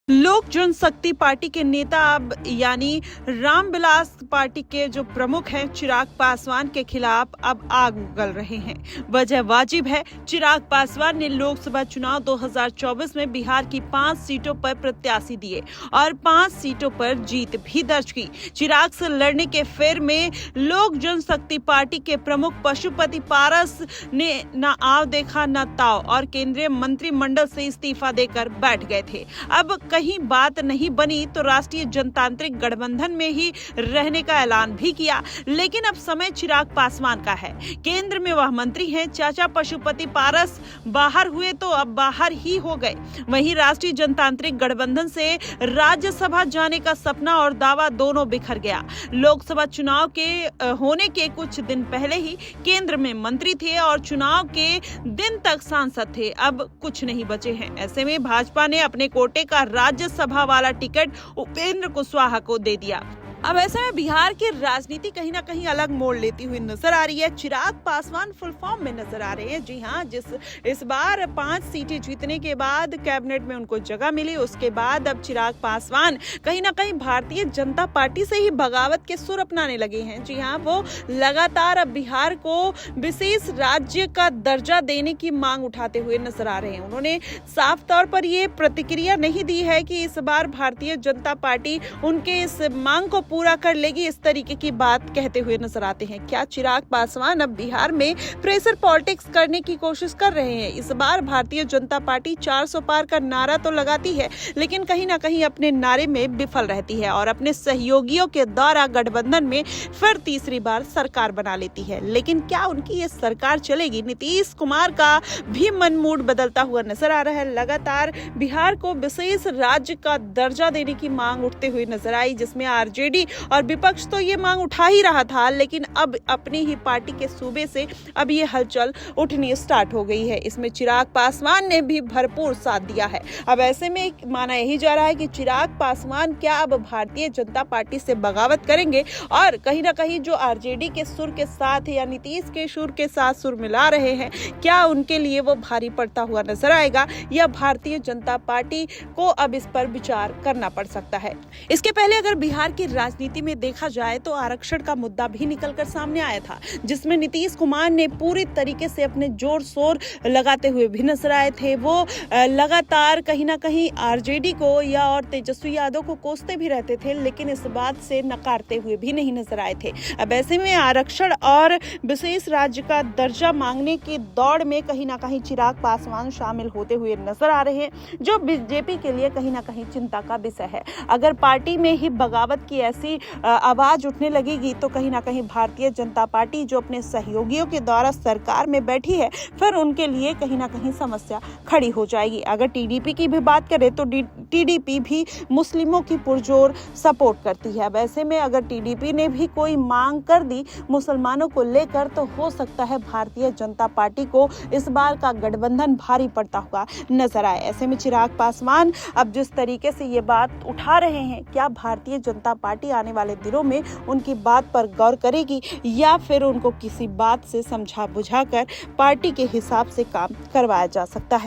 लोक जनशक्ति पार्टी के नेता अब यानी रामविलास पार्टी के जो प्रमुख हैं चिराग पासवान के खिलाफ अब आग उगल रहे हैं। वजह वाजिब है, चिराग पासवान ने लोकसभा चुनाव 2024 में बिहार की 5 सीटों पर प्रत्याशी दिए और 5 सीटों पर जीत भी दर्ज की। चिराग से लड़ने के फेर में लोक जनशक्ति पार्टी के प्रमुख पशुपति पारस ने न आव देखा न ताव और केंद्रीय मंत्रिमंडल से इस्तीफा देकर बैठ गए थे। अब कहीं बात नहीं बनी तो राष्ट्रीय जनतांत्रिक गठबंधन में ही रहने का ऐलान भी किया। लेकिन अब समय चिराग पासवान का है। केंद्र में वह मंत्री हैं। चाचा पशुपति पारस बाहर हुए तो अब बाहर ही हो गए। वहीं राष्ट्रीय जनतांत्रिक गठबंधन से राज्यसभा जाने का सपना और दावा दोनों बिखर गया। लोकसभा चुनाव के होने के कुछ दिन पहले ही केंद्र में मंत्री थे और चुनाव के दिन तक सांसद थे। अब कुछ नहीं बचे हैं। ऐसे में भाजपा ने अपने कोटे का राज्यसभा वाला टिकट उपेंद्र कुशवाहा को दे दिया। अब ऐसे में बिहार की राजनीति कहीं ना कहीं अलग मोड़ लेती हुई नजर आ रही है। चिराग पासवान फुल फॉर्म में नजर आ रहे हैं। जी हाँ, इस बार 5 सीटें जीतने के बाद कैबिनेट में उनको जगह मिली, उसके बाद अब चिराग पासवान कहीं ना कहीं भारतीय जनता पार्टी से ही बगावत के सुर अपनाने लगे हैं। जी हाँ, वो लगातार अब बिहार को विशेष राज्य का दर्जा देने की मांग उठाते हुए नजर आ रहे हैं। उन्होंने साफ तौर पर ये प्रतिक्रिया नहीं दी है कि इस बार भारतीय जनता पार्टी उनके इस मांग को पूरा कर लेगी। इस तरीके की बात कहते हुए नजर आते हैं। क्या चिराग पासवान अब बिहार में प्रेशर पॉलिटिक्स करने की कोशिश कर रहे हैं? इस बार भारतीय जनता पार्टी 400 पार का नारा तो लगाती है, लेकिन कहीं ना कहीं अपने नारे में विफल रहती है और अपने सहयोगियों के द्वारा गठबंधन में फिर तीसरी बार सरकार बना लेती है। लेकिन क्या उनकी ये सरकार चलेगी? नीतीश कुमार का भी मन मूड बदलता हुआ नजर आ रहा है। लगातार बिहार को विशेष राज्य का दर्जा देने की मांग उठते हुए नजर आई, जिसमें आरजेडी और विपक्ष तो ये मांग उठा ही रहा था, लेकिन अब अपनी ही पार्टी के सूबे से अब ये हलचल उठनी स्टार्ट हो गई है। इसमें चिराग पासवान ने भी भरपूर साथ दिया है। अब ऐसे में माना यही जा रहा है कि चिराग पासवान क्या अब भारतीय जनता पार्टी से बगावत करेंगे और कहीं ना कहीं जो आरजेडी के सुर के साथ या नीतीश के सुर के साथ सुर मिला रहे हैं, क्या उनके लिए वो भारी पड़ता हुआ नजर आएगा या भारतीय जनता पार्टी को अब इस पर विचार करना पड़ सकता है। इसके पहले अगर बिहार की राजनीति में देखा जाए तो आरक्षण का मुद्दा भी निकलकर सामने आया था, जिसमें नीतीश कुमार ने पूरी तरीके से अपने जोर शोर लगाते हुए भी नजर आए थे। वो लगातार कहीं ना कहीं आरजेडी को या और तेजस्वी यादव को कोसते भी रहते थे, लेकिन इस बात से नकारते हुए भी नहीं नजर आए थे। अब ऐसे में आरक्षण और विशेष राज्य का दर्जा मांगने की दौड़ में कहीं ना कहीं चिराग पासवान शामिल होते हुए नजर आ रहे हैं, जो बीजेपी के लिए कहीं ना कहीं चिंता का विषय है। अगर पार्टी में ही बगावत की ऐसी आवाज उठने लगेगी तो कहीं ना कहीं भारतीय जनता पार्टी जो अपने सहयोगियों के द्वारा सरकार में बैठी है, फिर उनके लिए कहीं ना कहीं समस्या खड़ी हो जाएगी। अगर टीडीपी की भी बात करें तो टीडीपी भी मुस्लिमों की पुरजोर सपोर्ट करती है। अब ऐसे में अगर टीडीपी ने भी कोई मांग कर दी मुसलमानों को लेकर तो हो सकता है भारतीय जनता पार्टी को इस बार का गठबंधन भारी पड़ता हुआ नजर आए। ऐसे में चिराग पासवान अब जिस तरीके से ये बात उठा रहे हैं, क्या भारतीय जनता पार्टी आने वाले दिनों में उनकी बात पर गौर करेगी या फिर उनको किसी बात से समझा बुझाकर पार्टी के हिसाब से काम करवाया जा सकता है?